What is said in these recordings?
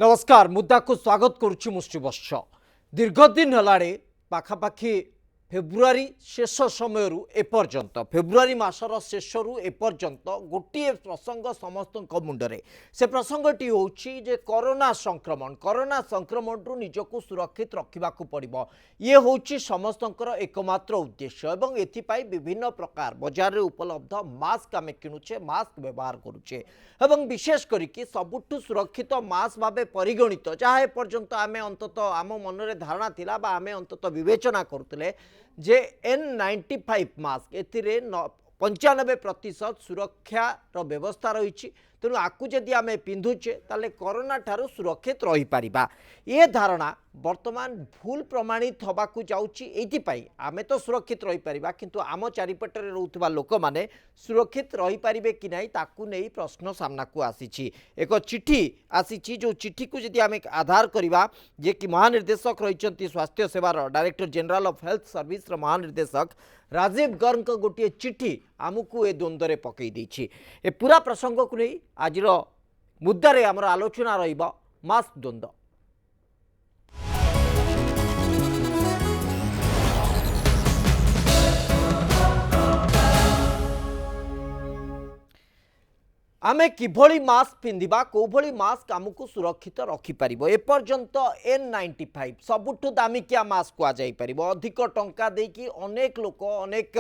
नमस्कार मुद्दा को स्वागत करुच्ची मुष्टिवर्ष दीर्घ दिन है पाखापाखि फेब्रुआरी शेष समय एपर्यंत फेब्रुआरी मासर शेष रु एपर्यंत गोटे प्रसंग समस्त मुंडरे से प्रसंगटी हूँ कोरोना संक्रमण रु निजक सुरक्षित रखा पड़ो ये हूँ समस्त एकमात्र उद्देश्य एवं एथिपाई विभिन्न प्रकार बजार उपलब्ध मास्क आम किणुचे मास्क व्यवहार करुचे एवं विशेष करिकी सबुठु सुरक्षित मास्क भाव परिगणित जहाँ एपर्यंत आम अंतत आम मनरे धारणा थिला बा आम अंतत विवेचना करुले जे N95 मास्क एथिरे 95% सुरक्षार व्यवस्था रही तेणु आपको जदि आम पिंधुचे ताले कोरोना ठारू सुरक्षित रही पारिबा ये धारणा वर्तमान भूल प्रमाणित होबाकू जाउची एथिपाई आमे तो सुरक्षित रही पारिबा किंतु आम चारिपटरे रहउथबा लोक माने सुरक्षित रही पारिबे कि नाही ताकू नै प्रश्न सामना को आसीची एक चिठी आसीची जो चिठी को जदि आमे आधार करिबा जे कि महानिर्देशक रहिचंती स्वास्थ्य सेवार director general of health service र महानिर्देशक राजीव गर्ग गोटे चिठी आमको ए द्वंद्व पकई देछि ए पूरा प्रसंग को नहीं आज मुद्दारे आमर आलोचना रहिबा मास्क द्वंद्व। आमे किभली मास्क पिंधिबा कोभली मास्क आमको सुरक्षित रखिपर एपर्यंत N95 सबुठु दामिकिया मास्क कह जापर अधिक टंका देकी अनेक लोक अनेक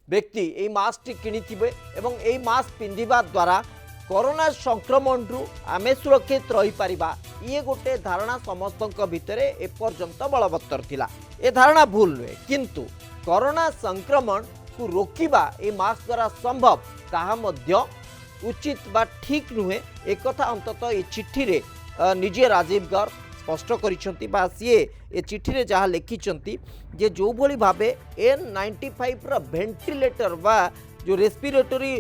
व्यक्ति ये मास्क किणिथिबे एवं ये मास्क पिंधिबा द्वारा कोरोना संक्रमण रु आमे सुरक्षित रही पारिबा ये गोटे धारणा समस्त भितरे एपर्यंत बलवत्तर थिला ए धारणा भूल नुहे किंतु कोरोना संक्रमण को रोकिबा ये मास्क द्वारा संभव ताहा मध्य उचित बा ठीक नुहे एक कथा अंतत ये चिट्ठी रे निजे राजीव गर्ग स्पष्ट करिसंती बा सीए ए चिट्ठी रे जहाँ लिखिसंती जे जो भली भाबे N95 रा वेंटिलेटर बा जो रेस्पिरेटरी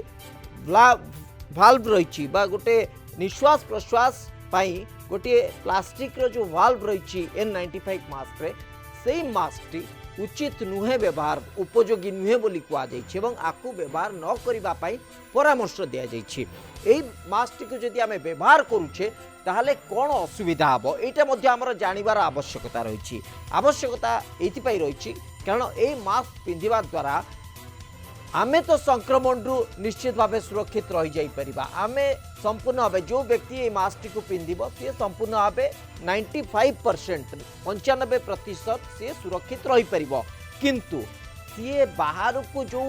वाल्व रही बा गोटे निश्वास प्रश्वास पाई गोटे प्लास्टिक रो जो वाल्व रही N95 मास्क रे सेही मास्क टी उचित नुहे व्यवहार उपयोगी नुहे बोली कहुई आपको व्यवहार न करबा पाई परामर्श दि जाइए मास्क टी जदि आम व्यवहार करुचे ताहले कौन असुविधा हम यहाँ आमर जानवर आवश्यकता रही आवश्यकता ये रही कारण ये मास्क पिंधिबा द्वारा आमे तो संक्रमण रु निश्चित भाव सुरक्षित रही जापर आमे संपूर्ण भाव जो व्यक्ति ये मास्क को पिंधिब सी संपूर्ण भाव 95% 95% सी सुरक्षित रही पार किंतु सी बाहर को जो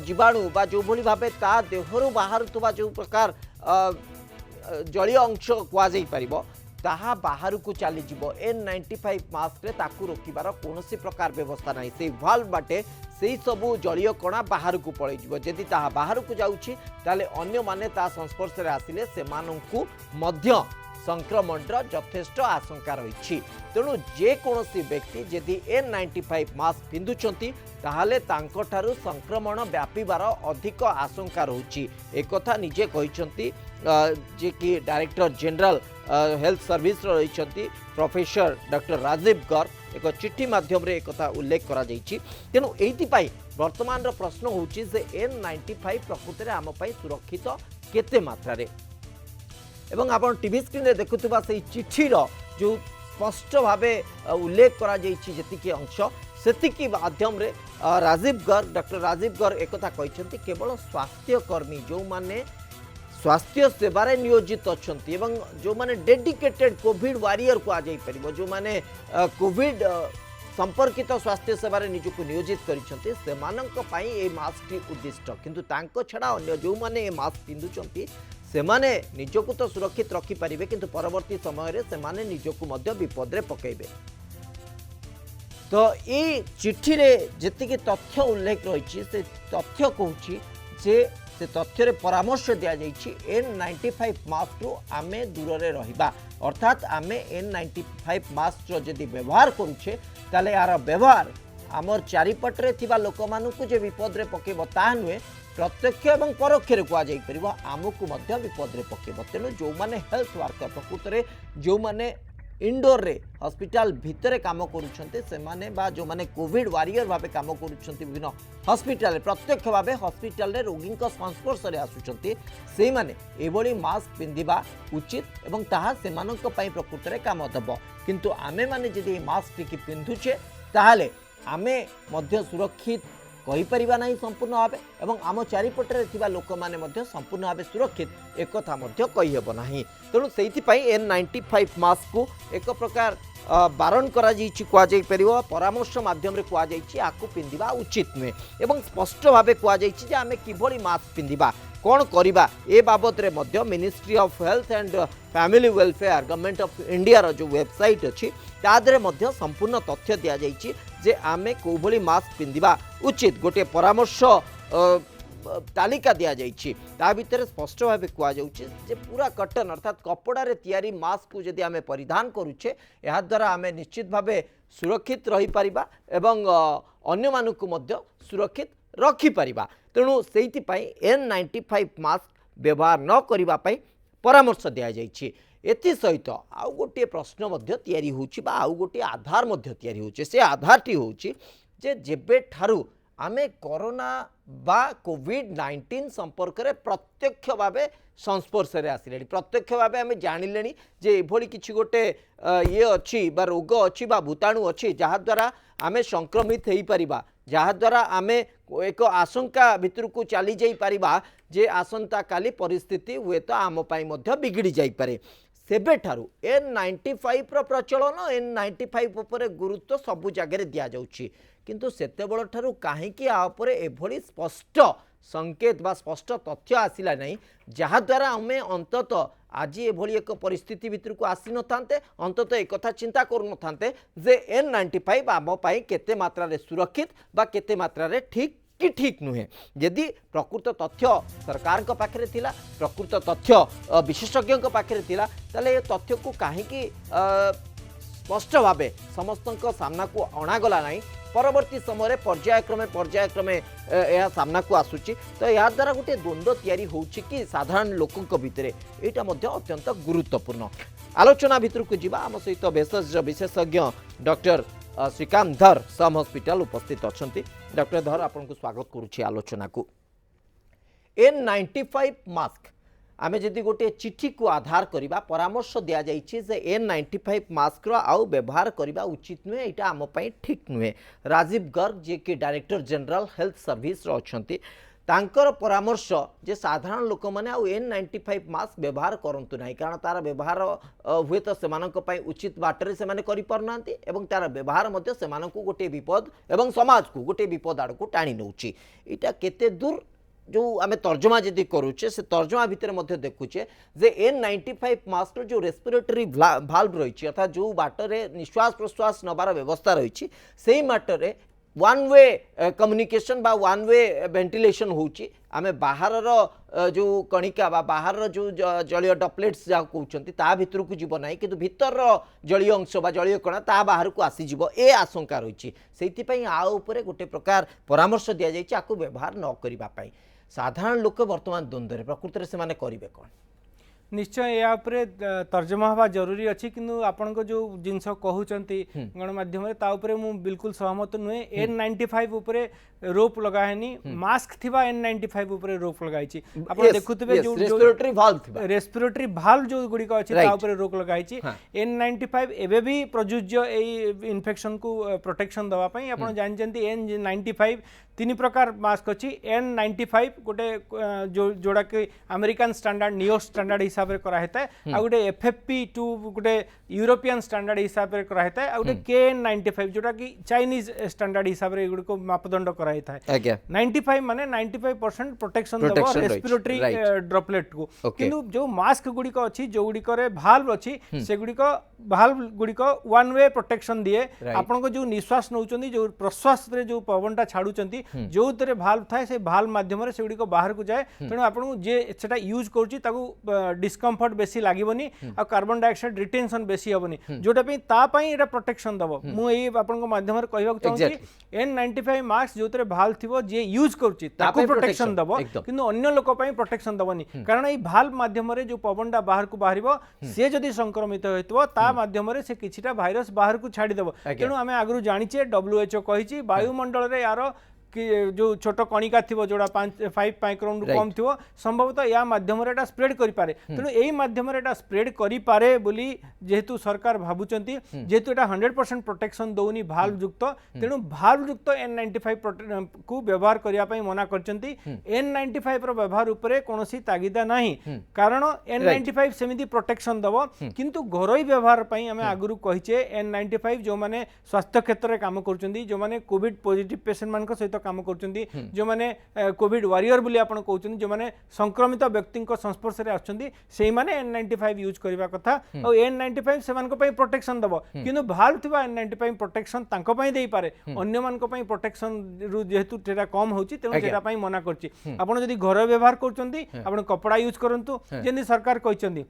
जीवाणु बा जो भली भाव ता देहरु बाहर जो प्रकार जलीय अंश कह ताहा बाहर को चली N95 मास्क रे ताकू रोकिबार कौनसी प्रकार व्यवस्था नहीं से वाल्व बाटे से सबू जलीय कणा बाहर को पड़े जदि ताहा बाहर को जाउछि ताले अन्य माने ता संस्पर्श रे आसिले से माननकु मध्य संक्रमण यथेष्ट आशंका रही तेणु जेकोसी व्यक्ति जदि N95 मास्क पिंधुचंती ताहले तांको ठारू संक्रमण व्यापीबार अधिक आशंका रही एक कथा निजे कहिसंती जे कि डायरेक्टर जनरल हेल्थ सर्विस रही प्रोफेसर डॉक्टर राजीव गर्ग एक चिट्ठी माध्यम एक कथा उल्लेख करा जाइछि तेणु एइथिपाई वर्तमान प्रश्न होउछि जे N95 प्रकृति रे आम पई सुरक्षित केते मात्रा रे एवं आपण टीवी स्क्रीन रे देखुथबा से चिट्ठी रो जो स्पष्ट भावे उल्लेख करा जाइछि जतिकी अंश सेतिकी माध्यम रे राजीव गर्ग डॉक्टर राजीव गर्ग एक कथा कहिसंती केवल स्वास्थ्य कर्मी जो माने स्वास्थ्य सेवारे नियोजित अच्छा जो माने डेडिकेटेड कोविड वारियर को आज जो माने कोविड संपर्कित स्वास्थ्य सेवारे निजको नियोजित करिसें ये मास्क टी उद्दिष्ट किंतु तांको छड़ा अन्य जो माने ये मास्क पिंधुचंती से माने निजको तो सुरक्षित रखि पारिबे किंतु परवर्ती समय रे से माने निजको मध्य विपद रे पकेइबे। तो ये चिट्ठी रे जेतिकी तथ्य उल्लेख रही से तथ्य कहूँ जे से तथ्य परामर्श दि जाइए N95 मास्क रु आमे दूर रे रहिबा अर्थात आमे N95 मास्क जदि व्यवहार करुचे ताले यार व्यवहार आमर चारिपटे थिबा लोक मानकु जे विपद रे पकेब ता नुहे प्रत्यक्ष एवं परोक्ष कह जापर आमको विपद रे पकेब तेणु जो माने हेल्थ वर्कर प्रकृत में जो माने इंडोर रे हॉस्पिटल भितर काम करुछन्ते सेमाने बा जो माने कोविड वारियर भाबे काम करुछन्ते विभिन्न हॉस्पिटल प्रत्यक्ष भाबे हॉस्पिटल रे रोगी संस्पर्श रे आसुछन्ते से माने एभली मास्क पिंधिबा उचित एवं ताहा सेमानक पई प्रकृत रे काम दबो किंतु आमे माने जदि मास्क टिकी पिंधुछे ताहाले आमे मध्य सुरक्षित कहीपर ना संपूर्ण भाव एवं आम चारिपटे थिबा लोक माने मध्य संपूर्ण भाव सुरक्षित एक कथा मध्य कहीहब नाही तेणु से N95 मास्क को एक प्रकार बारण करा कहुपर परामर्श माध्यम कहुई पिंधिबा उचित नुहे एवं स्पष्ट भाव कहुई आमे किभली मास्क पिंधिबा कौन करिबा ए बाबद रे मध्य ministry of health and family welfare government of India रो जो वेबसाइट अच्छी तादरे मध्य संपूर्ण तथ्य दिया जाइछि जे आमे कोभली मास्क पिंधिबा उचित गोटे परामर्श तालिका दिया जाइछि ता भितर स्पष्ट भाव कुआ जाउछि जे पूरा कटन अर्थात कपड़ा रे तैयारी मास्क को यदि आमे परिधान करूछे या द्वारा आमे निश्चित भाव सुरक्षित रही परिबा एवं अन्य मानकु मध्य सुरक्षित रखी परिबा तेणु से N95 मास्क व्यवहार न करिबा पई परामर्श दिया जाइछि एति सहित आउ गोटे प्रश्न मध्य तैयारी होउछि बा आउ गोटे आधार मध्य तैयारी होउछि से आधारटी होउछि जे जेबे ठारू आमे कोरोना बा कोविड-19 संपर्क रे प्रत्यक्ष भावे संस्पर्श रे आसिले प्रत्यक्ष भावे आमे जानिलेनी जे एभली किछि गोटे ये अछि बा रोग अछि बा भूताणु अछि जहा द्वारा आमे संक्रमित हेई परिबा जहा द्वारा आमे एक आशंका भितर को चली जाई परिबा जे आसंता काली परिस्थिति हुए तो आम पाई मध्य बिगड़ी जाई पारे सेबे ठारू N95 रो प्रचलन N95 उपरे गुरुत्व सबु जगह रे दिया जाउछि किंतु सेतेबेल ठारू काहेकि आ उपरे एभली स्पष्ट संकेत बा स्पष्ट तथ्य आसिला नहीं जहा द्वारा आमे अंतत आज एभली एक परिस्थिति भितर को आसी न थांते अंतत एक कथा चिंता करू न थांते जे N95 आम पाई केते मात्रा रे सुरक्षित बा केते मात्रा रे ठीक कि ठीक नुहे यदि प्रकृत तथ्य सरकार को पाखरे थिला प्रकृत तथ्य विशेषज्ञ को पाखरे थिला ताले ये तथ्य को काहेकि स्पष्ट भावे समस्त सामना को अणागला नहीं परवर्ती समय पर्यायक्रमे यह सामना को आसुची तो या द्वारा गोटे द्वंद्व तैयारी होउची कि साधारण लोकों भितर एटा मध्य अत्यंत गुरुत्वपूर्ण आलोचना भितर को जीवा आम सहित भेषज विशेषज्ञ डॉक्टर श्रीकांत धर सम हॉस्पिटल उपस्थित अच्छा डॉक्टर धर आपको स्वागत करुच्ची आलोचना को N95 मास्क आमे जदि गोटे चिठी को आधार करिबा परामर्श दिया जाइछि जे N95 मास्क रो आउ व्यवहार करिबा उचित नुहे एटा आम पई ठीक नुहे राजीव गर्ग जे कि डायरेक्टर जनरल हेल्थ सर्विस रो अछंती तांकर परामर्श जे साधारण लोक माने आउ N95 मास्क व्यवहार करंतु नाही कारण तार व्यवहार हुए तो सेमानक पई उचित बाटरे से माने करि परनांती एवं तार व्यवहार मध्ये सेमानकु गोटे विपद एवं समाज को गोटे विपद आड़ को टाणी नउची एटा केते दूर जो आम तर्जमा जदि करुचे से तर्जमा भितर मध्य देखुचे जे N95 मास्क जो रेस्पिरेटरी भाल्व रही अर्थात जो बाटरे निश्वास प्रश्वास नबार व्यवस्था रही से बाटरे वन वे कम्युनिकेशन बा वन वे वेंटिलेशन होची आमे बाहर जो कणिका बा बाहर जो जलीय डॉपलेट्स जहाँ कहते ता भितर को जीव ना कि भीतर जलीय अंश बा जलीय कणा ता बाहर को आसीज ए आशंका रही से आ गोटे प्रकार परामर्श दि जाए आपको व्यवहार न करने साधारण लोक वर्तमान द्वंद्व प्रकृत में से करेंगे कौन निश्चय या तर्जमा हवा जरूरी अच्छी किंतु आपण को जो जिनस कहते गणमाध्यम मु बिल्कुल सहमत नुहे N95 उपरे रोप लगाएनी मास्क थिबा N95 उपरे रोप लगाई आपण देखुथिबे जो रेस्पिरेटरी भाल्व जो गुडी को अछि ता उपरे रोक लगाई N95 एबे भी प्रयुज्य ए इन्फेक्शन को प्रोटेक्शन दवा पई आपण जानचंती N95 तीन प्रकार मास्क अच्छी N95 गोटे जोड़ा कि अमेरिकन स्टैंडर्ड नियो स्टैंडर्ड हिसाब से कराता है आ गोटे FFP2 गोटे यूरोपियन स्टैंडर्ड हिसाब से कराता है आ गोटे KN95 जोड़ा कि चाइनीज स्टैंडर्ड हिसाब से गुड़िक मापदंड कराता है 95 माने 95% प्रोटेक्शन दबो रेस्पिरेटरी ड्रॉपलेट को किंतु जो मास्क गुड़िक अच्छी जो गुड़िक भाल्व अच्छी से गुड़िक भाल्व गुड़िक वन वे प्रोटेक्शन दिए आपन को जो निश्वास नौचंदी जो प्रश्वास रे जो पवनटा छाड़ुचंती जो भाल्व थाए से भाल्व माध्यम से गुड़िक बाहर को जाए तेणु आपको जे सेटा यूज करुच्ची डिस्कम्फर्ट बेसी लागबनी आ कार्बन डाइऑक्साइड रिटेंशन बेसी हेबनी जोटा पे ता पई एटा प्रोटेक्शन दबो मु एई आपन को माध्यम रे कहबा चाहूची N95 मास्क जोतरे भाल थिबो जे यूज करची ताको प्रोटेक्शन दबो किंतु अन्य लोक पई प्रोटेक्शन दबनी कारण एई भाल माध्यम रे जो पवनटा बाहर को बाहरिबो से जदी संक्रमित होइतबो ता माध्यम रे से किछिटा भाइरस बाहर को छाडी देबो तेनु आमे आगरु जानिचे WHO कहिची वायुमंडल रे यार कि जो छोट कणिका थी जोड़ा 5 माइक्रोन रु कम थी संभवतः या माध्यम स्प्रेड करि पारे तेणु यही माध्यम स्प्रेड करि पारे बोली जेहेतु सरकार भाबुचंती जेहेतु एटा 100% प्रोटेक्शन दौनी भाल्व युक्त तेणु भाल्व युक्त N95 को व्यवहार करिया पई मना करचंती N95 रो व्यवहार उपरे कोनोसी तागिदा नाही कारण N95 सेमिति प्रोटेक्शन दबो किंतु घरोई व्यवहार पई हमें आगुरु कहिचे N95 जो माने स्वास्थ्य क्षेत्र रे काम करचंती जो माने कोविड पॉजिटिव पेशेंट मान को सहित काम करचंती जो माने कोविड वॉरियर बोली आपण कहउचंती जो माने संक्रमित व्यक्ति को संस्पर्श रे आछंती सेही माने N95 यूज करबा कथा और N95 सेमान को पई प्रोटेक्शन दबो किंतु भाल थिबा N95 प्रोटेक्शन तांको पई देई पारे अन्य मान को पई प्रोटेक्शन रु जेहेतु तेरा कम होची तेनु तेरा पई मना करची आपण जदी घर व्यवहार करचंती आपण कपड़ा यूज करंतु जेंदी सरकार कहचंती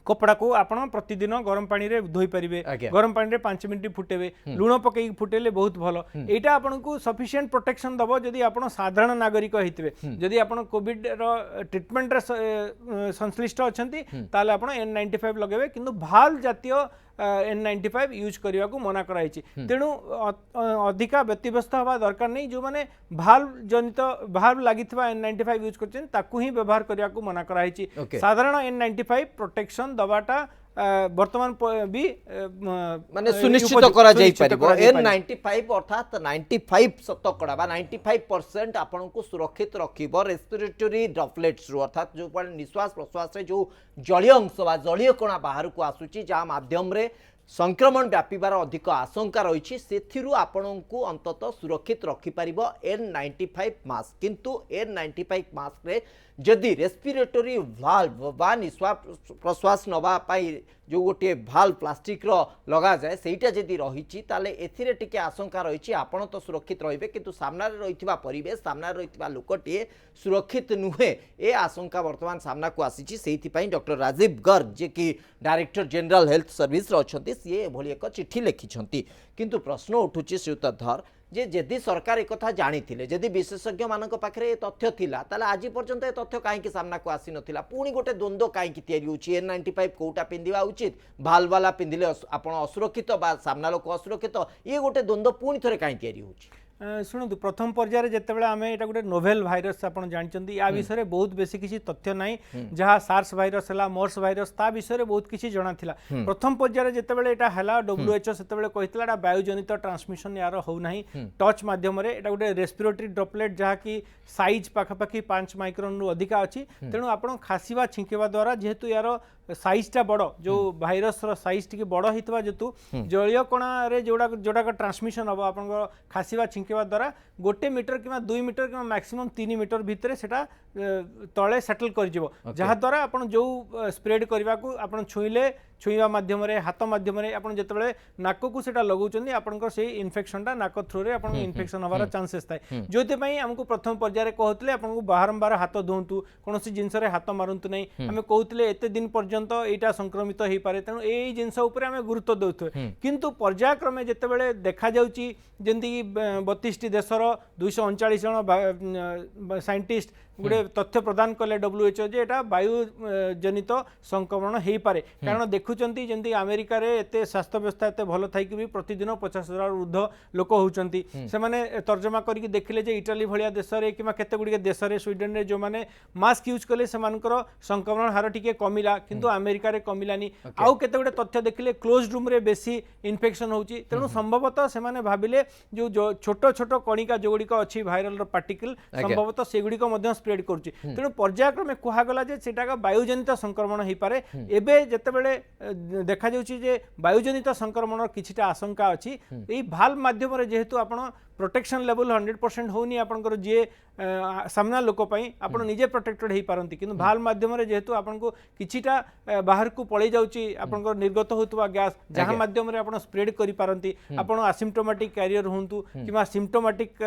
कपड़ा को आपण प्रतिदिन गरम पानी रे धोई परिबे गरम पानी रे 5 मिनिट फुटेबे लुण पकई फुटेले बहुत भलो एटा आपण को सफिशिएंट प्रोटेक्शन दबो जदी आपण साधारण नागरिक हितबे जदी आपण कोविड रो ट्रीटमेंट रे संश्लिष्ट अछंती ताले आपण N95 लगेबे किंतु भाल जातीय N95 यूज करने को मना कराई तेणु अधिका व्यतिव्यस्त हवा दरकार नहीं जो माने भाल्व जनित भाल्व लगी N95 यूज कर ही व्यवहार करने को मना कराई साधारण N95 प्रोटेक्शन दबाटा वर्तमान भी माने सुनिश्चित करा जाई परिबो N95 अर्थात 95 शतकड़ा 95% आपन को सुरक्षित रखिबो रेस्पिरेटरी ड्रॉपलेट्स रु अर्थात जो निश्वास प्रश्वास रे जो जलीय अंश बा जलीय कणा बाहर को आसुची जा माध्यम रे संक्रमण व्यापीबार अधिक आशंका रही से आपण को अंततः सुरक्षित रखिपार N95 मास्क किंतु N95 मास्क रे जदि रेस्पिरेटरी भाल्व बा निश्वास प्रश्वास नवा पाई जो गोटे भाल्व प्लास्टिक रो लगा जाए सेटा जदि रही ताले एथिरे टिके आशंका रही आपण तो सुरक्षित रहिबे किंतु सामना रे रहितबा परिवेश सामना रे रहितबा लोकटिए सुरक्षित नुहे ए आशंका वर्तमान सामना को आसीची सेहिति पई डॉक्टर राजीव गर्ग जे कि डायरेक्टर जनरल हेल्थ सर्विस रो अछंती से भली एक चिट्ठी लिखिछंती किंतु प्रश्न उठुची श्रीयुत धर जे जदि सरकार एक कथा जानी थिले जदि विशेषज्ञ मानक पाखरे ए तथ्य थिला ताले आज पर्यंत ए तथ्य काहेकि सामना को आसी नथिला पुणी गोटे द्वंद्व काहेकि तयारी होची N95 कोटा पिंदिबा उचित भाल वाला पिंदिले आपण असुरक्षित बा सामना लोक असुरक्षित ये गोटे द्वंद्व पुणी थरे काहे तयारी होची शुणु प्रथम पर्यायर जितेबाला आम एटा गोटे नोवेल भाइरस आपन जानचंती या विषय बहुत बेसी किसी तथ्य नाही जहाँ सार्स भाइरस हला मर्स भाइरस ता विषय बहुत किसी जणा थिला प्रथम पर्यायर जितेबाला एटा हला WHO सेतेबेले कहितला एटा वायुजनित ट्रांसमिशन यार हो नाही टच माध्यम रे एटा गोटे रेस्पिरेटरी ड्रॉपलेट जहाँ की साइज पाखापाखि 5 माइक्रोन रु अधिका अछि तेणु आपण खासीबा छिंकेबा द्वारा जेहेतु यार साइजटा बड़ जो भाइरस साइज टी बड़ होता जेतु जलीय कणा रे जोड़ा ट्रांसमिशन हम आप खासीबा छिंकेबा द्वारा 1 मीटर कि 2 मीटर कि मैक्सिमम 3 मीटर भितर सेटा तले सेटल कर जहाँ द्वारा आप जो स्प्रेड करने को आप छुईवा माध्यम हाथ माध्यम जिते नाक को सेटा लगाउछन्ती आपनकर से इन्फेक्शनटा नाक थ्रू रे आपन इन्फेक्शन हबार चांसेस थाए जोति पई हमको प्रथम पर्यायर कहतले आपन बारंबार हाथ धोंतु कोनोसी जिंस रे हाथ मारंतु नै हमें कहतले एते दिन पर्यंत एटा संक्रमित हेई पारे तेणु एई जिंस ऊपर हमें गुरुत्व दउथु किंतु पर्यायक्रमे जेतेबेले देखा जाउची जेंति 32 देशर 239 जन साइंटिस्ट गोटे तथ्य प्रदान कले WHO जे एटा वायु जनित संक्रमण हेई पारे कारण देखुचंती जेंति अमेरिका रे एते स्वास्थ्य व्यवस्था एते भलो थाई कि प्रतिदिन 50,000 ऊर्ध्व लोक होउचंती से माने तर्जमा करके देखिले जे इटाली भलिया देश रे किमा केते गुडी देश रे स्वीडन रे जो माने मास्क यूज कले से मानकर संक्रमण हार टिके कमिला किंतु अमेरिका रे कमिलानी आउ केते गुडी तथ्य देखिले क्लोज रूम रे बेसी इन्फेक्शन होउची तेनु संभवतः से माने भाबिले जो छोट छोट कणिका जो गुडी अछि वायरल रो पार्टिकल संभवतः से गुडी को मध्य स्प्रेड करूची तेणु पर्यायक्रमे कुहागला जे सेटा वायुजनित संक्रमण हेई पारे एबे जेतेबेले देखा जाउची जे वायुजनित संक्रमण किछिटा आशंका अछि एई भाल्व माध्यम रे जेहेतु आपण प्रोटेक्शन लेवल 100% होनी आपनकर जे सामना लोक पई आपण निजे प्रोटेक्टेड हे पारंती किंतु भाल माध्यम रे जेहेतु आपण को किछिटा बाहर को पळै जाउची आपनकर निर्गत होतबा गैस जहां माध्यम रे आपण स्प्रेड करि पारंती आपण असिम्प्टोमेटिक कैरियर होंतु किमा सिम्प्टोमेटिक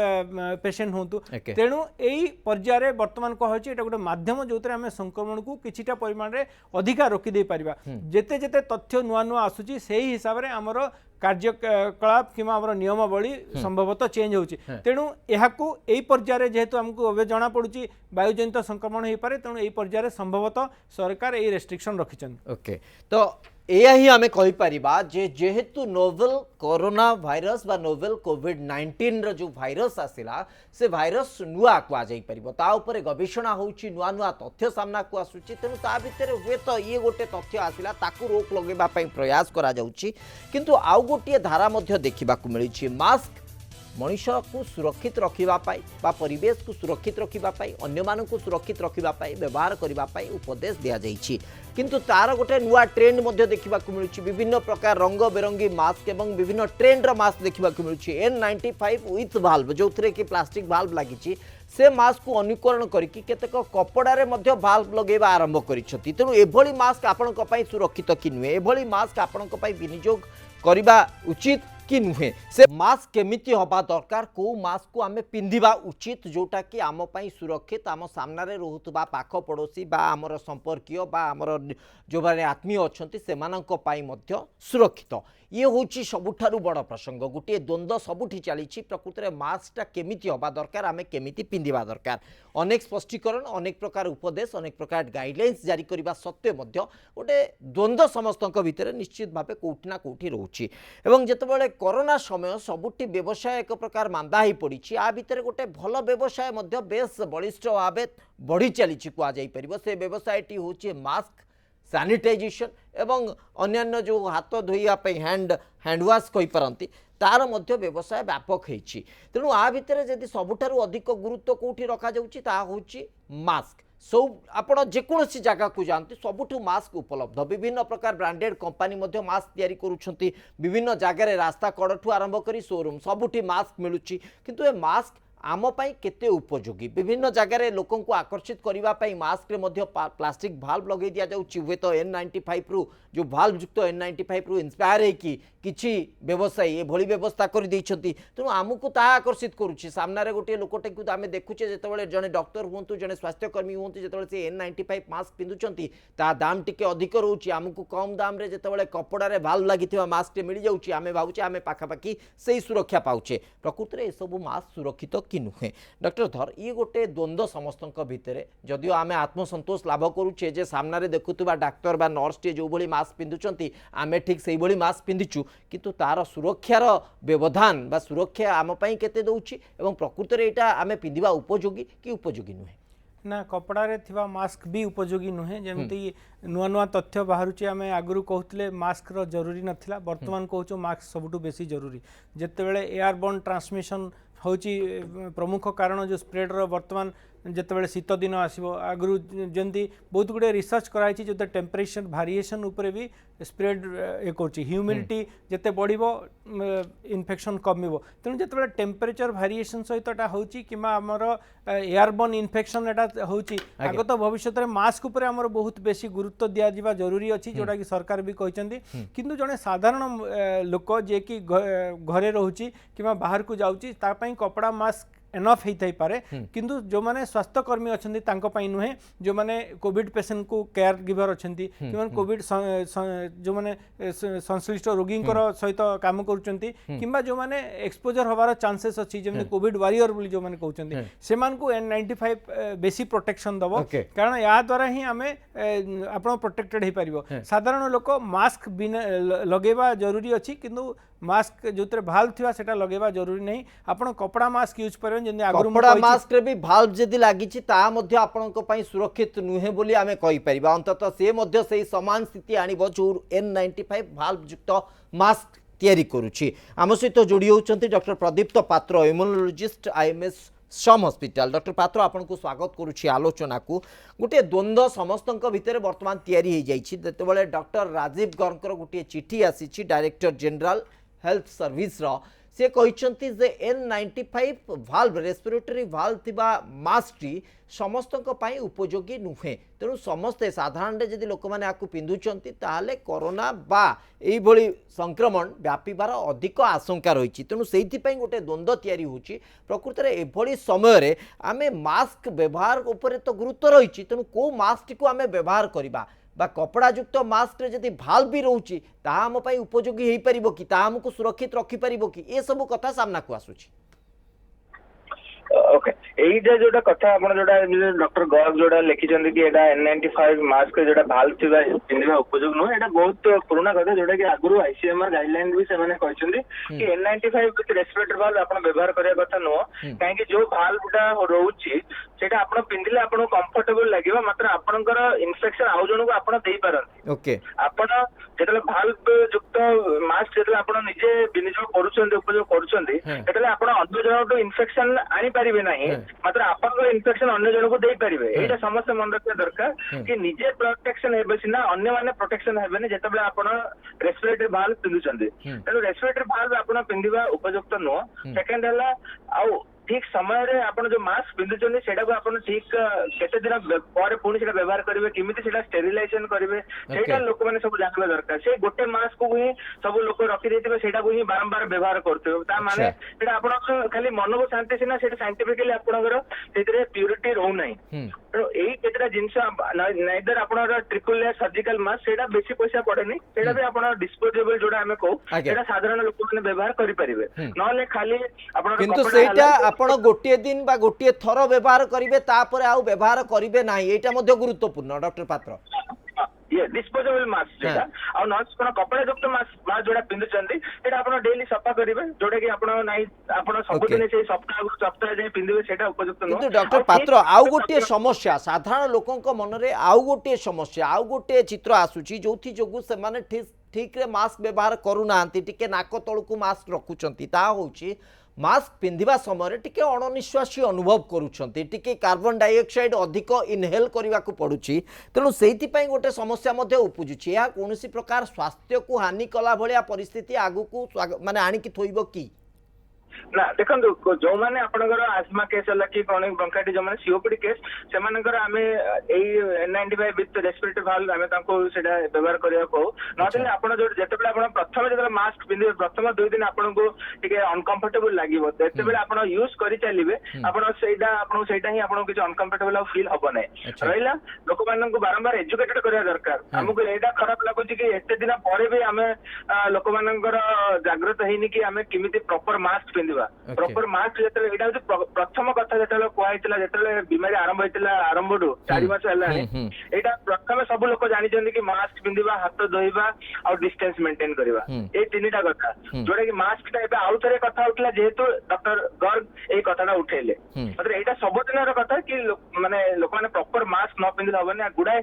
पेशेंट होंतु तेणु एई पर्याय रे वर्तमान कहछि एटा गोटे माध्यम जोतरे हमें संक्रमण को किछिटा परिमाण रे अधिका रोकी दे परिबा जेते जेते तथ्य नुआ नुआ आसुची सेही हिसाब रे हमर कार्यकलाप कि नियमावली संभवतः चेंज होची तेणु यहाकू एई पर्याय जेहेतु हमको अबे जना पड़ुची वायुजनित संक्रमण हो पारे तेणु एई पर्याय संभवतः सरकार एई रेस्ट्रिक्शन रखिछन। ओके तो एया ही आमे कहि परिबा जे जेहेतु नोवेल कोरोना भाइरस बा नोवेल कोविड-19 रो जो भाइरस आसिला से भाइरस नुआ को आ जाई परिबो ता ऊपर गवेषणा होउची नुआ नुआ तथ्य सामना को आसुची तेनु ता भितर हुए तो ये गोटे तथ्य आसिला ताकू रोक लगेबा पई प्रयास करा जाउची किंतु आउ गोटे धारा मध्य देखिबा को मिलिची मास्क मनुष्य को सुरक्षित रखापी परिवेश को सुरक्षित रखापी अन्य मान को सुरक्षित रखापी व्यवहार करने उपदेश दि जाइए किंतु तार गोटे नुआ ट्रेंड देखा मिलूँ विभिन्न प्रकार रंग बेरंगी मास्क एवं विभिन्न ट्रेंड्र मास्क देखा मिलूँ N95 विथ भाल्व जो थे कि प्लास्टिक भाल्व लगी से मास्क को अनुकरण करके केतेक कपड़ारे मध्य भाल्व लगेबा आरंभ करिसथि तेणु एभली मास्क आपणक पई सुरक्षित कि नुहे एभली मास्क आपणक पई विनियोग करबा उचित कि नुहे से मास्क केमिति हबा दरकार को मास्क को आमे पिंधिबा उचित जोटा कि आम पई सुरक्षित आम सामने रहउतबा पाख पड़ोसी बा आमर संपर्कीय बा आमर जो माने आत्मीय अछंती सेमानक पई मध्य सुरक्षित ये होची सबुठारु बड़ प्रसंग गोटे द्वंद्व सबुठी चली प्रकृत में मास्कटा केमिति हबा दरकार आमे केमिति पिंधिबा दरकार अनेक स्पष्टीकरण अनेक प्रकार उपदेश अनेक प्रकार गाइडलाइंस जारी करबा सत्वे मध्य गोटे द्वंद्व समस्तक भितर निश्चित भावे कोठिना कोठी रहउची एवं जेतेबेले कोरोना समय सबुठी व्यवसाय एक प्रकार मांदा ही पड़ी आ भितर गोटे भल व्यवसाय मध्य बेस बलिष्ठ भाव बढ़ी चली कह जापर से व्यवसायटी होची मास्क सैनिटाइजेशन एवं अन्यान्य जो हाथ धोइवाई हैंडवाश कहीपरती तार मध्य व्यवसाय व्यापक होती तेणु आ भितर जदि सबुठारु अधिक गुरुत्व कौटी रखा जाउची ता होची मास्क सब आपण जेकोसी जगह को जाती सबुठु मास्क उपलब्ध विभिन्न प्रकार ब्रांडेड कंपनी मध्य मास्क तैयारी करुछंती विभिन्न जगह रास्ता कड़ठू आरंभ करी शोरूम सबुठी मास्क मिलुची किंतु ए मास्क आम पाई केते उपयोगी विभिन्न जगह लोकों को आकर्षित करने मास्क रे मध्य प्लास्टिक भाल्व लगे दि जाउची हुए तो N95 रु जो भाल्व युक्त N95 रु इंस्पायर है कि किछि व्यवसायी ये भली व्यवस्था कर दैछंती तेणु आमको ता आकर्षित करुछि सामने गोटे लोकटे को आम देखुचे जितेबाला जड़े डॉक्टर हूँ जड़े स्वास्थ्यकर्मी हूँ जो से N95 मास्क पिंधुंट ता दाम टिके अधिक रोचे आमको कम दाम रे जितेबाला कपड़ारे भाल्व लगी मास्क मिल जाऊँगी आम भावुचे आम पाखापाखि से सुरक्षा पाउचे प्रकृत में सब मास्क सुरक्षित कि नुहे डॉक्टर धर ये गोटे द्वंद्व समस्त भितर जदिओ आम आत्मसंतोष लाभ करुचे जे सामने देखुवा डाक्तर बा नर्स टे जो मास्क पिंधुंट आम ठीक से मास्क पिंधिचु किंतु तार सुरक्षार व्यवधान बा सुरक्षा आम पई केते दउची एवं प्रकृत रे एटा आमे पिंधिबा उपयोगी कि उपयोगी नुहे ना कपड़ारे थिबा मास्क भी उपयोगी नुहे जेमती नुआ नुआ तथ्य बाहरुची आमे आगुरु कहउतले मास्क रो जरूरी नथिला वर्तमान कहउचो मास्क सबुटु बेसी जरूरी जेतेबेले एयरबोर्न ट्रांसमिशन होची प्रमुख कारण जो स्प्रेड रो वर्तमान जितेबाला शीत दिन आसो आगु जमी बहुत गुड़े रिसर्च कराई जो टेम्परेचर भारिएसन उपरे भी स्प्रेड ये कर ह्यूमिडिटी जिते बढ़ इन्फेक्शन कम तेणु जो टेम्परेचर भारिएसन सहित होमर एयरबोर्न इन्फेक्शन एटा होची आगत भविष्य में मास्क उपर आमर बहुत बेसी गुरुत्व दिया जरूरी अच्छी जोटा कि सरकार भी कहते किंतु जड़े साधारण लोक जे कि घरे रोची कि बाहर को जाऊँगी कपड़ा मास्क एनफ होता पारे किंतु जो माने स्वास्थ्यकर्मी अच्छा नुहे जो माने कोविड पेशेंट को केयर गिवर अच्छा कि कोविड जो माने संश्लिष्ट रोगी सहित काम करुँच कि जो माने एक्सपोजर हबार चांसेस अच्छी जमी कोविड वारियर बोली जो माने कहते से N95 बेसी प्रोटेक्शन दब कारण या द्वारा ही आम आप प्रोटेक्टेड हो पार साधारण लोक मास्क लगेवा जरूरी अच्छी किंतु मास्क जो भाल्व थिबा सेटा लगेवा जरूरी नहीं आपण कपड़ा मास्क यूज करें जंदे आगरु कपड़ा मास्क रे भी भाल्व जदी लागी छि ता मध्ये आपनक पई सुरक्षित नुहे बोली आमे कहि परिबा अंततः से मध्ये सेही समान स्थिति आनिबो जो N95 भाल्व युक्त मास्क तैयारी करूछि आम सहित जोड़ी होउछंती डॉक्टर प्रदीप्त पात्र इम्यूनोलॉजिस्ट IMS सम हॉस्पिटल डॉक्टर पात्र आपन को स्वागत करुछि आलोचना को गोटे द्वंद्व समस्त भितर वर्तमान तैयारी हो जाइछि डॉक्टर राजीव गर्ग गोटे चिठी आसी डायरेक्टर जनरल हेल्थ सर्विस रो से कहते जे N95 भाल्व रेस्पिरेटरी भाल्व थिबा मास्कटी समस्तक पई उपयोगी नुहे तेणु समस्ते साधारण जदि लोक मैंने आपको पिंधुंट ताहले कोरोना बा यही भली संक्रमण व्यापीबार अधिक आशंका रही तेणु से गोटे द्वंद्व तैयारी होची प्रकृत में एभली समय आमे मास्क व्यवहार उपर तो गुरुत्व रही तेणु को मास्क को आमे व्यवहार करबा बा कपड़ा युक्त मास्क रे जदि भाल्व भी रोची ताहा हम पई उपयोगी हो पारिबो कि ताहा हमको सुरक्षित रखि पारिबो कि ए सब कथा सामना को आसुची ओके एइटा जोटा कथा आपण जोटा डॉक्टर गर्ग जोटा लिखिछन कि एटा N95 मास्क जोटा भाल्व थिबा पिंधिबा उपयोग न एटा बहुत पुराना कथा जोटा कि आगुरु आईसीएमआर गाइडलाइन भी से माने कहछन कि N95 विथ रेस्पिरेटर भाल्व आपण व्यवहार करिया कथा न काहे कि जो भाल्वटा रहउची सेटा आपण पिंधिले आपण कंफर्टेबल लागिबा मात्र आपणकर इन्फेक्शन आउ जणो को आपण देई पारन ओके आपण जेतले भाल्व युक्त मास्क जेतले आपण निजे विनियोग करूछन उपयोग करूछन सेतले आपण अन्य जणो इन्फेक्शन आनी पारिबे नाही मात्र आपण इन्फेक्शन अन्य जन को दे पारिबे एटा समस्त मन रखा दरकार कि निजे प्रोटेक्शन हेबे सिना अन्य माने प्रोटेक्शन हेबे जेतबे आपण रेस्पिरेटरी भाल्व पिंधुचंदी तेनु रेस्पिरेटरी भाल्व आपण पिंधिबा उपयुक्त नो सेकंड हला आउ ठीक समय रे आपण जो मास्क पिंधुचंदी सेटा को आपण ठीक केते दिन पर पुणी सेटा व्यवहार करिवे किमिति सेटा स्टेरिलाइजेशन करिवे सेटा लोक माने सब जानबा दरकार से गोटे मास्क को ही सब लोक रखि देथिबे सेटा को ही बारंबार व्यवहार करथिबे ता माने सेटा आपण खाली मन को शांति सिना सेटा साइंटिफिकली आपणकर सेतरे प्यूरिटी रहउ नाही तो एई केतरा जिंस नाइदर आपणर ट्रिपल लेयर सर्जिकल मास्क सेटा बेसी पैसा पड़ेनी सेटा भी आपण डिस्पोजेबल जोडा हमें को सेटा साधारण लोक माने व्यवहार करि परिबे नले खाली आपण किंतु सेटा आपण गोटे दिन बा गोटे थर व्यवहार करिवे तापर आउ व्यवहार करिवे नाही एटा मध्ये गुरुत्वपूर्ण डॉक्टर पात्र ये डिस्पोजेबल मास्क जेटा आ नॉट कोन कपड़ा युक्त मास्क जोडा पिंधुचंदी एटा आपण डेली सफा करिवे जोडा कि आपण नाही आपण सब दिन से सप्ताह जे पिंधिबे सेटा उपयुक्त न किंतु डॉक्टर पात्र आउ गोटे समस्या साधारण लोकंक मन रे आउ गोटे समस्या आउ गोटे चित्र आसुची जोथि जोगु से माने ठीक रे मास्क व्यवहार करू नांती टिके नाक तळकु मास्क रखुचंती ता होची मास्क पिंधिबा समय टिके अणनिश्वासी अनुभव करुछंती टिके कार्बन डाइऑक्साइड अधिक इनहेल करने को पड़ुछि तेणु से गोटे समस्या मध्य उपजुछि या कोनोसी प्रकार स्वास्थ्य को हानि कला भलिया परिस्थिति आगु को माने आनिकी थोइबो की ना देखो जो माने आपनकर आस्मा केस हला कि क्रॉनिक ब्रोंकाइटिस जो माने सीओपीडी केस से मानकर हमें एई N95 विथ रेस्पिरेटरी भाल्व हमें तांको सेटा व्यवहार करिया को नथिले आपण जो जेतेबेले आपण प्रथम जेतेबेले मास्क पिंधि प्रथम 2 दिन आपनको टिके अनकंफर्टेबल लागिवो जेतेबेले आपण यूज करि चलिबे आपण सेटा ही आपण किछ अनकंफर्टेबल फील हबो नै रहिला लोक मानन को बारंबार एजुकेटेड करिया दरकार हमको एटा खराब लागुची कि एते दिन परे भी हमें लोक माननकर जागृत हेनी कि हमें किमिति प्रॉपर मास्क प्रॉपर मास्क जेतले एटा प्रथम कथा जेतले कोआइतला जेतले बीमारी आरंभ होइतला आरंभडु 4 मास हलानी एटा प्रथम सब लोक जानि जंदी कि मास्क पिंदिबा हाथ धोइबा और डिस्टेंस मेंटेन करबा ए तीनटा कथा जोडा कि मास्क ता एबे आउथरे कथा उठला जेहेतु डॉक्टर गर्ग ए कथाटा उठेले मतलब एटा सब दिनर कथा कि माने लोक माने प्रॉपर मास्क न पिंदिला हबने गुडा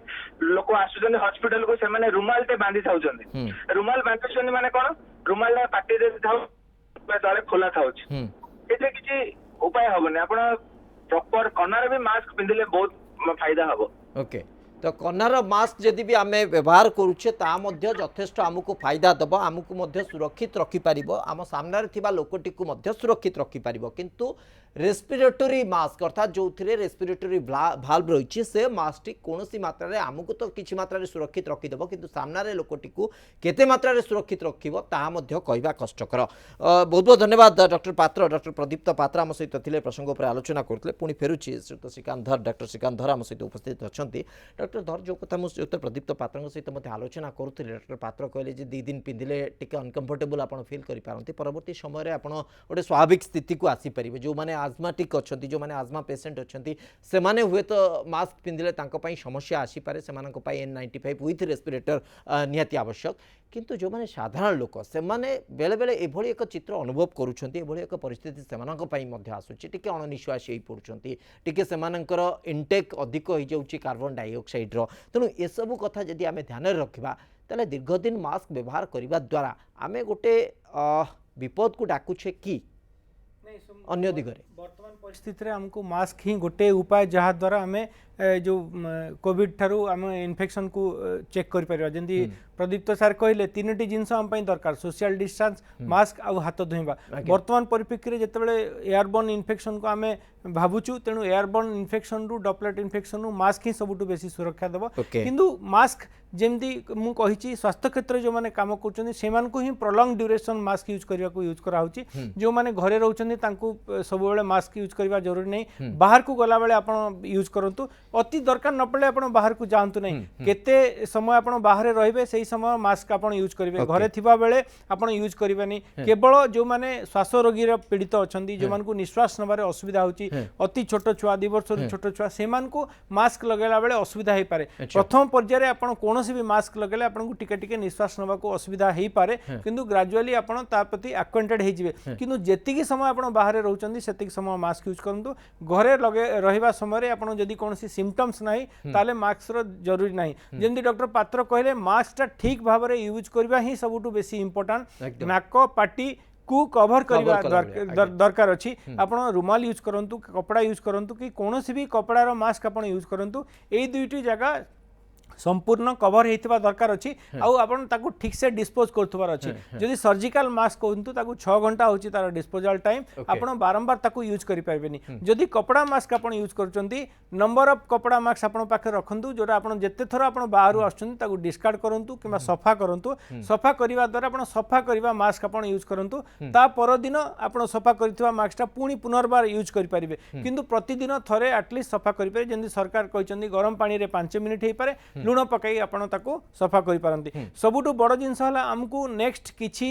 लोक आसुजन हॉस्पिटल को से माने रुमाल ते बांधी थाउजंदी रुमाल बांधुछन माने कोन रुमाल पाटी दे थाउ ताले खोला थाउछ एते किछि उपाय हबने आपण प्रॉपर कनार भी मास्क पिंदिले बहुत फायदा हबो ओके तो कनार मास्क जदि भी आम व्यवहार करुचे ता मध्य यथेष्ट आमको फायदा दब आमको मध्य सुरक्षित रखि पारिबो आम सामने थिबा लोकटी को मध्य सुरक्षित रखि पारिबो किंतु रेस्पिरेटरी मास्क अर्थात जो रेस्पिरेटरी भाल्व रही से मास्क कौन मात्रा रे आमको तो किसी मात्रा रे सुरक्षित रखिदेव किंतु सामने लोकटी को केते मात्रा रे सुरक्षित रखिबो ता मध्य कहवा कष्टकर बहुत बहुत धन्यवाद डॉक्टर पात्र डॉक्टर प्रदीप्त पात्र आम सहित थिले प्रसंग पर आलोचना करते पुणी फेरुची श्रीयुत श्रीकांत धर डॉक्टर श्रीकांत धर आम सहित उपस्थित अच्छा डॉक्टर धर जो कथा मुझे श्रीयुत प्रदीप्त पात्र सहित आलोचना करुले डॉक्टर पात्र कहले जे 2 दिन पिंधिले टिके अनकंफर्टेबल आप फिल करें परवर्ती समय आप गोटे स्वाभाविक स्थिति को आसीपर जो मैंने आजमाटिक अच्छा जो मैंने आजमा पेसेंट अच्छा से मैंने हुए तो मास्क पिंधिले समस्या आसीपे से N95 विथ रेस्पिरेटर निहाती आवश्यक किंतु जो मैंने साधारण लोक से माने बेले बेले एभली एक चित्र अनुभव करुछंती एभली एक परिस्थिति सेमानक पई मध्य आसुची टिके अणनिश्वासी होई पड़ुछंती टिके सेमानकर इनटेक अधिक होई जाउची कार्बन डाइऑक्साइड रो तेणु ए सब कथा जदि आमे ध्यान रखिबा ताले दीर्घदिन मास्क व्यवहार करबा द्वारा आमे गोटे विपद को डाकुछे कि अन्य दिगरे वर्तमान परिस्थिति आमको मास्क ही गोटे उपाय जहाँ द्वारा आम जो कोविड ठारू आम इन्फेक्शन को चेक कर पार जमी प्रदीप्त सार कहले तीन जिनस आम दरकार सोशल डिस्टेंस मास्क आउ हाथ धोइबा वर्तमान परिप्रेक्षी में जिते एयरबोर्न इन्फेक्शन को आम भावुचु तेणु एयरबोर्न इन्फेक्शन रु ड्रॉपलेट इन्फेक्शन रु मास्क ही सबुठु बेसी सुरक्षा देव किंतु मास्क जमती मुझे स्वास्थ्य क्षेत्र जो मैंने काम कर ही प्रलंग ड्यूरेशन मास्क यूज करने को यूज कराऊँच जो मैंने घरे रोचे सब मास्क यूज करवा जरूरी नहीं बाहर को गला बेले आप यूज करूँ अति दरकार न पड़े आप बाहर को जातु नहीं केते समय आप बाहर रे से समय मास्क आप यूज करेंगे घरे थिबा बेले आप यूज करेंगे केवल जो मैंने श्वास रोगी पीड़ित अच्छा जो मानक निश्वास नबार असुविधा होची अति छोट छुआ 2 वर्ष छोट छुआ से मास्क लगेला बेले असुविधा हो पारे प्रथम पर्यायर आप कौन भी मास्क लगेले आपको टिके टिके निश्वास नवा को असुविधा हो पारे किंतु ग्रेजुअली आपण ता प्रति एक्वेंटेड हो जिवे किंतु जेतिकी समय आपण बाहर रहउचंदी सेतिक समय मास्क यूज करंतु घरे लगे रहिबा समय रे आपण जदी कोनसी सिम्पटम्स नाही ताले मास्क रो जरूरी नाही जेंदी डॉक्टर पात्र कहले मास्क ता ठीक भाव रे यूज करबा ही सबुटु बेसी इंपोर्टेंट नाक पाटी को कवर करवा दरकार अच्छी आपण रुमाल यूज करंतु कपड़ा यूज करंतु कि कौन भी कपड़ार मास्क आपण यूज करंतु ए दुईटी जगह संपूर्ण कवर होता दरकार अच्छी आपको ठीक से डिस्पोज कर अच्छी जदि सर्जिकल मास्क कहतु 6 घंटा होची तार डिस्पोजल टाइम आपण बारंबार ताकू यूज करि पारबेनी जदि कपड़ा मास्क आपण यूज करचंती नंबर ऑफ कपड़ा मास्क आपण पाखे रखंतु जोरा आपण जेते थर आपण बाहर आछंती ताकू डिस्कार्ड करंतु किबा सफा करंतु सफा करिवा द्वारा आपण सफा करिवा मास्क आपण यूज करंतु ता पर दिन आपण सफा करितवा मास्कटा पुणी पुनर्बार यूज करि पारिबे किंतु प्रतिदिन थरे एटलीस्ट सफा करि पारे जेंदी सरकार कहचंदी गरम पानी रे 5 मिनिट हे पारे लुण पकई आपण ताको सफा करि पारंती सबुठु बड़ जिनस हला हमकु नेक्स्ट किछि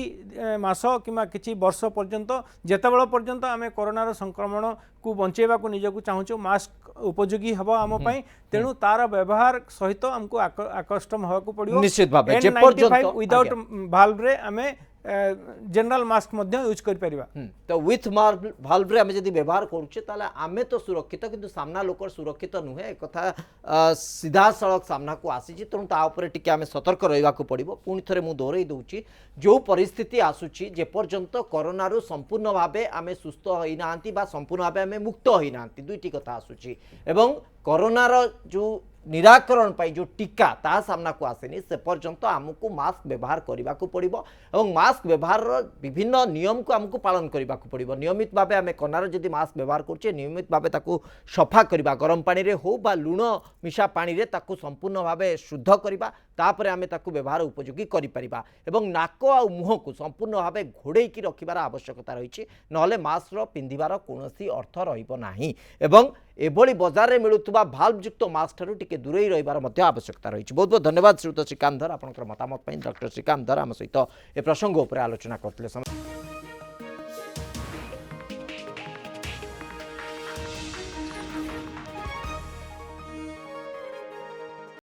मास किमा किछि वर्ष पर्यंत जेतेबेल पर्यंत आमे कोरोना संक्रमण को बंचेबा को निजको चाहूछु मास्क उपयोगी हबो आम पई तेणु तार व्यवहार सहित हमको आकस्टम होगा पड़ो निश्चित भाव जे पर्यंत विदाउट भाल्व रे आमे जनरल मास्क मध्य यूज कर परिबा तो विथ भाल्व रे हमें जदी व्यवहार करूचे ताले आमे तो सुरक्षित किंतु सामना लोकर सुरक्षित नुहे एक कथा सीधा सड़क सामना को आसी छी तेणु ता ऊपर टिके आमे सतर्क रहइबा को पड़िबो पुणी थरे मु दोहराई दउची जो परिस्थिति आसुची जे पर्यंत कोरोना रो संपूर्ण भाबे आमे सुस्थ होई नांती बा संपूर्ण भाबे आमे मुक्त होई नांती दुईटी कथा आसुची एवं कोरोना रो जो निराकरण पाई जो टीका ता सामना को आसेनी से पर्यंत आमको मास्क व्यवहार करने को पड़ो और मास्क व्यवहार विभिन्न नियम को आमको पालन करने को पड़ो नियमित भाव आम कनार जदि मास्क व्यवहार करुचे नियमित भाव ताकू सफा करवा गरम पानी रे हो बा लुण मिशा पानी रे ताकू संपूर्ण भाव शुद्ध करवा तापर आम ताकू व्यवहार उपयोगी करिपरिबा एवं नाक आ मुह को संपूर्ण भाव घोड़े की रखिबार आवश्यकता रही नले मास्क पिंधिबार कोनोसी अर्थ रहिबो नाही एवं एभली बजार में मिलुवा भाल्व युक्त मास्क ठारू टिके दूरे रहिबार मध्य आवश्यकता रही बहुत बहुत धन्यवाद श्रीयुत श्रीकांत धर आपनकर मतामत पई डॉक्टर श्रीकांत धर आम सहित ए प्रसंग उपर आलोचना करथिले।